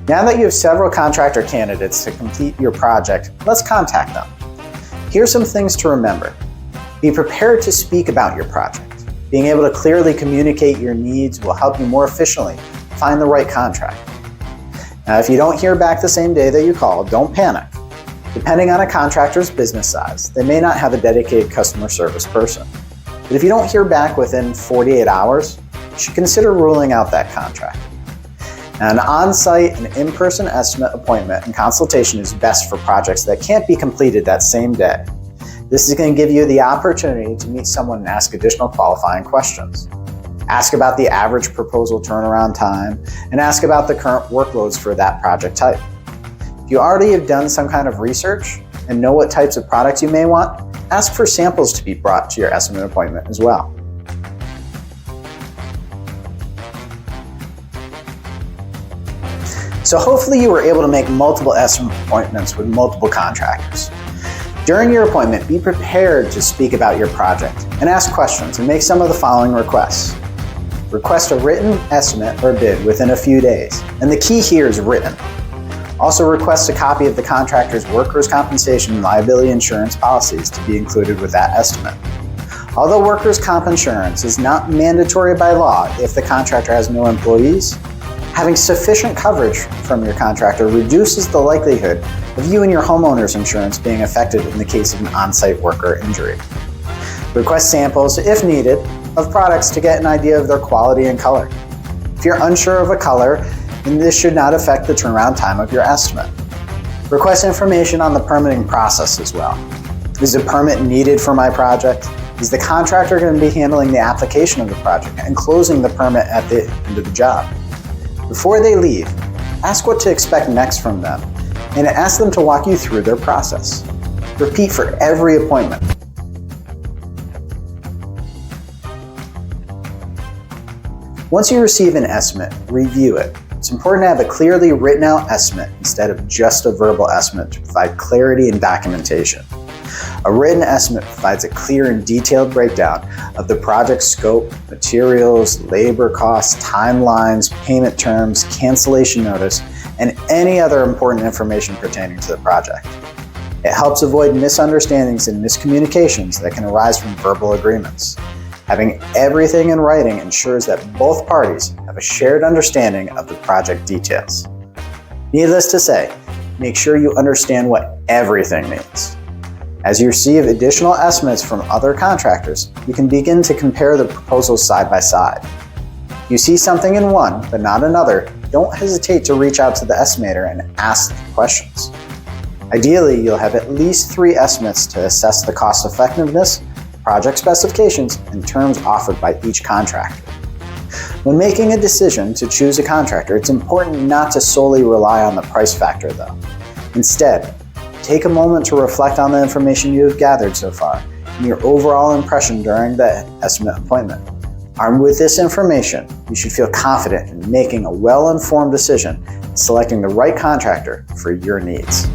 Now that you have several contractor candidates to complete your project, let's contact them. Here's some things to remember. Be prepared to speak about your project. Being able to clearly communicate your needs will help you more efficiently find the right contract. Now, if you don't hear back the same day that you call, don't panic. Depending on a contractor's business size, they may not have a dedicated customer service person. But if you don't hear back within 48 hours, you should consider ruling out that contract. Now, an on-site and in-person estimate appointment and consultation is best for projects that can't be completed that same day. This is going to give you the opportunity to meet someone and ask additional qualifying questions. Ask about the average proposal turnaround time, and ask about the current workloads for that project type. If you already have done some kind of research and know what types of products you may want, ask for samples to be brought to your estimate appointment as well. So hopefully you were able to make multiple estimate appointments with multiple contractors. During your appointment, be prepared to speak about your project and ask questions and make some of the following requests. Request a written estimate or bid within a few days, and the key here is written. Also request a copy of the contractor's workers' compensation and liability insurance policies to be included with that estimate. Although workers' comp insurance is not mandatory by law if the contractor has no employees, having sufficient coverage from your contractor reduces the likelihood of you and your homeowner's insurance being affected in the case of an on-site worker injury. Request samples, if needed, of products to get an idea of their quality and color. If you're unsure of a color, then this should not affect the turnaround time of your estimate. Request information on the permitting process as well. Is a permit needed for my project? Is the contractor going to be handling the application of the project and closing the permit at the end of the job? Before they leave, ask what to expect next from them and ask them to walk you through their process. Repeat for every appointment. Once you receive an estimate, review it. It's important to have a clearly written out estimate instead of just a verbal estimate to provide clarity and documentation. A written estimate provides a clear and detailed breakdown of the project scope, materials, labor costs, timelines, payment terms, cancellation notice, and any other important information pertaining to the project. It helps avoid misunderstandings and miscommunications that can arise from verbal agreements. Having everything in writing ensures that both parties have a shared understanding of the project details. Needless to say, make sure you understand what everything means. As you receive additional estimates from other contractors, you can begin to compare the proposals side by side. If you see something in one but not another, don't hesitate to reach out to the estimator and ask questions. Ideally, you'll have at least 3 estimates to assess the cost effectiveness, project specifications, and terms offered by each contractor. When making a decision to choose a contractor, it's important not to solely rely on the price factor though. Instead, take a moment to reflect on the information you have gathered so far and your overall impression during the estimate appointment. Armed with this information, you should feel confident in making a well-informed decision and selecting the right contractor for your needs.